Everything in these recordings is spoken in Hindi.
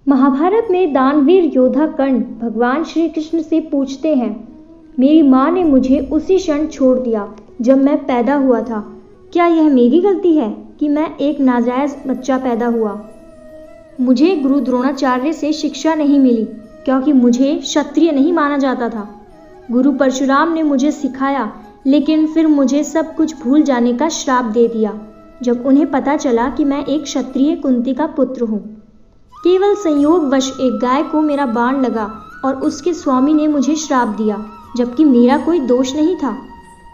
महाभारत में दानवीर योद्धा कर्ण भगवान श्री कृष्ण से पूछते हैं, मेरी माँ ने मुझे उसी क्षण छोड़ दिया जब मैं पैदा हुआ था। क्या यह मेरी गलती है कि मैं एक नाजायज बच्चा पैदा हुआ? मुझे गुरु द्रोणाचार्य से शिक्षा नहीं मिली क्योंकि मुझे क्षत्रिय नहीं माना जाता था। गुरु परशुराम ने मुझे सिखाया, लेकिन फिर मुझे सब कुछ भूल जाने का श्राप दे दिया जब उन्हें पता चला कि मैं एक क्षत्रिय कुंती का पुत्र हूँ। केवल संयोगवश एक गाय को मेरा बाण लगा और उसके स्वामी ने मुझे श्राप दिया, जबकि मेरा कोई दोष नहीं था।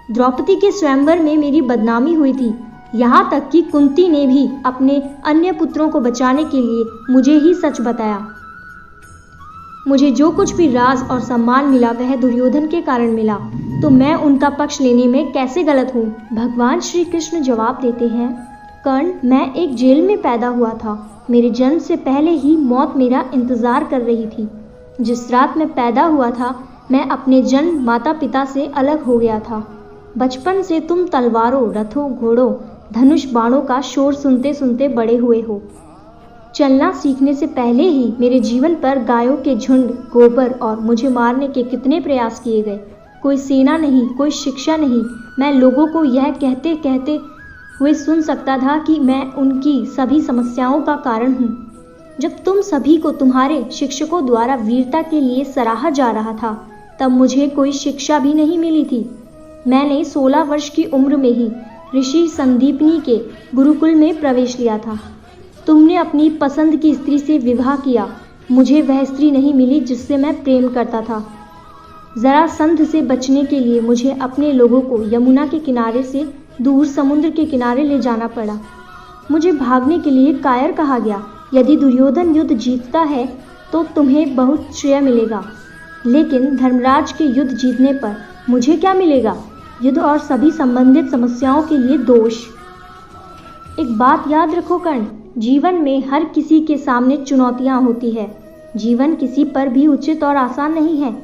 द्रौपदी के स्वयंवर में मेरी बदनामी हुई थी, यहाँ तक कि कुंती ने भी अपने अन्य पुत्रों को बचाने के लिए मुझे ही सच बताया। मुझे जो कुछ भी राज और सम्मान मिला वह दुर्योधन के कारण मिला, तो मैं उनका पक्ष लेने में कैसे गलत हूँ? भगवान श्री कृष्ण जवाब देते हैं, कर्ण, मैं एक जेल में पैदा हुआ था। मेरे जन्म से पहले ही मौत मेरा इंतजार कर रही थी। जिस रात मैं पैदा हुआ था, मैं अपने जन्म माता पिता से अलग हो गया था। बचपन से तुम तलवारों, रथों, घोड़ों, धनुष बाणों का शोर सुनते सुनते बड़े हुए हो। चलना सीखने से पहले ही मेरे जीवन पर गायों के झुंड, गोबर और मुझे मारने के कितने प्रयास किए गए। कोई सेना नहीं, कोई शिक्षा नहीं। मैं लोगों को यह कहते कहते हुए सुन सकता था कि मैं उनकी सभी समस्याओं का कारण हूँ। जब तुम सभी को तुम्हारे शिक्षकों द्वारा वीरता के लिए सराहा जा रहा था, तब मुझे कोई शिक्षा भी नहीं मिली थी। मैंने 16 वर्ष की उम्र में ही ऋषि संदीपनी के गुरुकुल में प्रवेश लिया था। तुमने अपनी पसंद की स्त्री से विवाह किया। मुझे वह स्त्री नहीं मिली जिससे मैं प्रेम करता था। जरासंध से बचने के लिए मुझे अपने लोगों को यमुना के किनारे से दूर समुद्र के किनारे ले जाना पड़ा। मुझे भागने के लिए कायर कहा गया। यदि दुर्योधन युद्ध जीतता है तो तुम्हें बहुत श्रेय मिलेगा, लेकिन धर्मराज के युद्ध जीतने पर मुझे क्या मिलेगा? युद्ध और सभी संबंधित समस्याओं के लिए दोष। एक बात याद रखो कर्ण, जीवन में हर किसी के सामने चुनौतियां होती है। जीवन किसी पर भी उचित और आसान नहीं है,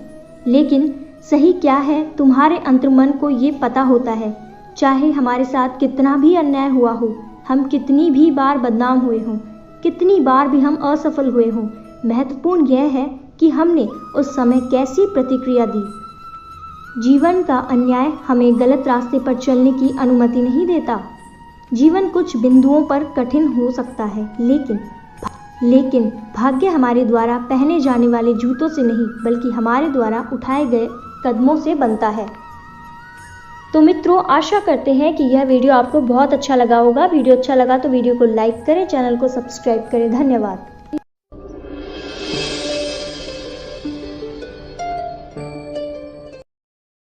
लेकिन सही क्या है तुम्हारे अंतर्मन को ये पता होता है। चाहे हमारे साथ कितना भी अन्याय हुआ हो, हम कितनी भी बार बदनाम हुए हों, कितनी बार भी हम असफल हुए हों, महत्वपूर्ण यह है कि हमने उस समय कैसी प्रतिक्रिया दी। जीवन का अन्याय हमें गलत रास्ते पर चलने की अनुमति नहीं देता। जीवन कुछ बिंदुओं पर कठिन हो सकता है, लेकिन भाग्य हमारे द्वारा पहने जाने वाले जूतों से नहीं, बल्कि हमारे द्वारा उठाए गए कदमों से बनता है। तो मित्रों, आशा करते हैं कि यह वीडियो आपको बहुत अच्छा लगा होगा। वीडियो अच्छा लगा तो वीडियो को लाइक करें, चैनल को सब्सक्राइब करें। धन्यवाद।